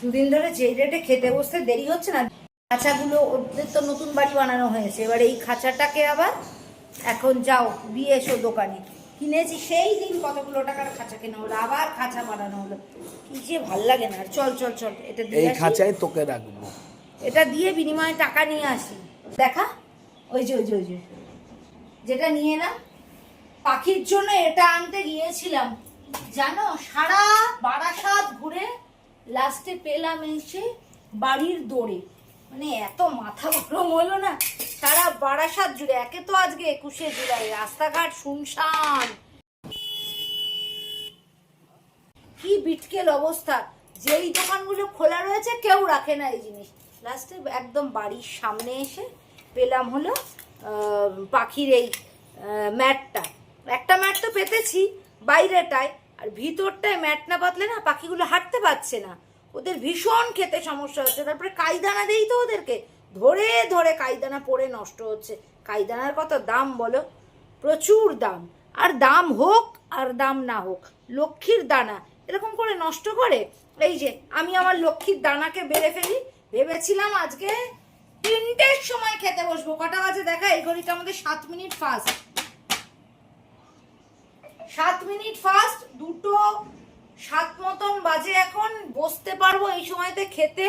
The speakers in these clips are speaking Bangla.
দুদিন ধরে যেই রেটে খেতে বসতে দেরি হচ্ছে না, খাঁচাগুলো ওদের তো নতুন বাড়ি বানানো হয়েছে, এবার এই খাঁচাটাকে আবার এখন যাও দিয়ে এসো দোকানে, কিনেছি সেই দিন কতগুলো টাকার খাঁচা কেনা হলো, আবার খাঁচা বানানো হলো, কি যে ভাল লাগে না। চল চল চল, এটা দিয়ে এই খাঁচায় তোকে রাখবো, এটা দিয়ে বিনিময়ে টাকা নিয়ে আসি। দেখা, ওই যে ওই যে ওই যে যেটা নিয়ে এলাম পাখির জন্য, এটা আনতে গিয়েছিলাম জানো, সারা বারাসাত ঘুরে লাস্টে পেলাম এসে বাড়ির দৌড়ে, মানে এত মাথা গরম হলো না। সারা বারাসাত জুড়ে, একে তো আজকে 21শে জুলাই, রাস্তাঘাট শুনশান, কি বিটকেল অবস্থা, যেই দোকানগুলো খোলা রয়েছে কেউ রাখে না এই জিনিস। লাস্টে একদম বাড়ির সামনে এসে পেলাম হলো পাখির এই ম্যাটটা। একটা ম্যাট তো পেতেছি বাইরেটায়, আর ভিতরটায় ম্যাট না পাতলে না পাখিগুলো হাঁটতে পারছে না, ওদের ভীষণ খেতে সমস্যা হচ্ছে। তারপরে কাইদানা দেই তো ওদেরকে, ধরে ধরে কাইদানা পড়ে নষ্ট হচ্ছে। কাইদানার কত দাম বলো, প্রচুর দাম। আর দাম হোক আর দাম না হোক, লক্ষ্মীর দানা এরকম করে নষ্ট করে। এই যে আমি আমার লক্ষ্মীর দানাকে বেড়ে ফেলি, ভেবেছিলাম আজকে 3টের সময় খেতে বসবো। কটা বাজে দেখা, এই ঘড়িটা আমাদের 7 মিনিট ফাস্ট, 7 মিনিট ফাস্ট, 2:07 মতন বাজে, এখন বসতে পারবো এই সময়তে খেতে।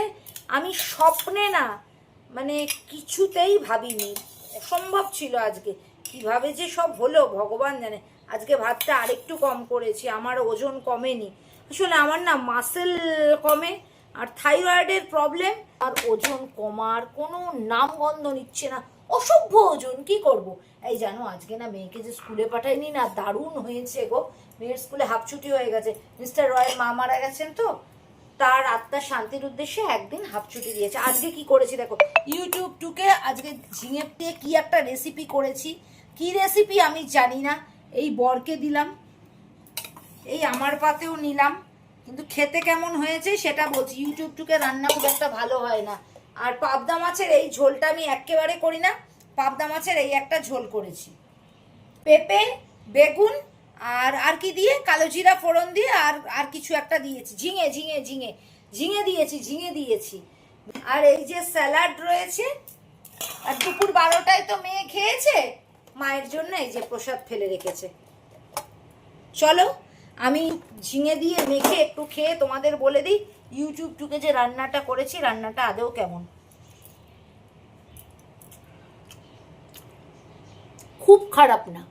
আমি স্বপ্নে না, মানে কিছুতেই ভাবিনি, অসম্ভব ছিল আজকে, কিভাবে যে সব হলো ভগবান জানে। আজকে ভাতটা আরেকটু কম করেছি, আমার ওজন কমেনি আসলে, আমার না মাসেল কমে আর থাইরয়েডের প্রবলেম, আর ওজন কমার কোনো নামগন্ধ নিচ্ছে না, অসভ্য ওজন, কি করব। এই জানো আজকে না মেয়েকে যে স্কুলে পাঠাইনি না, দারুণ হয়েছে গো, মেয়ের স্কুলে হাফ ছুটি হয়ে গেছে। মিস্টার রয়ের মা মারা গেছেন তো, তার আত্মার শান্তির উদ্দেশ্যে একদিন হাফ ছুটি দিয়েছে। আজকে কি করেছি দেখো, ইউটিউব টুকে আজকে ঝিঙে দিয়ে কি একটা রেসিপি করেছি, কি রেসিপি আমি জানি না, এই বরকে দিলাম, এই আমার পাতেও নিলাম, কিন্তু খেতে কেমন হয়েছে সেটা বলছি। ইউটিউব টুকে রান্না খুব একটা ভালো হয় না। আর পাবদা মাছের এই ঝোলটা আমি একেবারে করি না, পাবদা মাছের এই একটা ঝোল করেছি, পেঁপে বেগুন আর আর কি দিয়ে, কালো জিরা ফোড়ন দিয়ে, আর আর কিছু একটা দিয়েছি, ঝিঙে ঝিঙে ঝিঙে ঝিঙে দিয়েছি, ঝিঙে দিয়েছি। আর এই যে স্যালাড রয়েছে, আর দুপুর 12টায় তো মেয়ে খেয়েছে, মায়ের জন্য এই যে প্রসাদ ফেলে রেখেছে। চলো আমি ঝিঙে দিয়ে মেখে একটু খেয়ে তোমাদের বলে দিই ইউটিউব টুকে যে রান্নাটা করেছি, রান্নাটা আদৌ কেমন। খুব খারাপ না।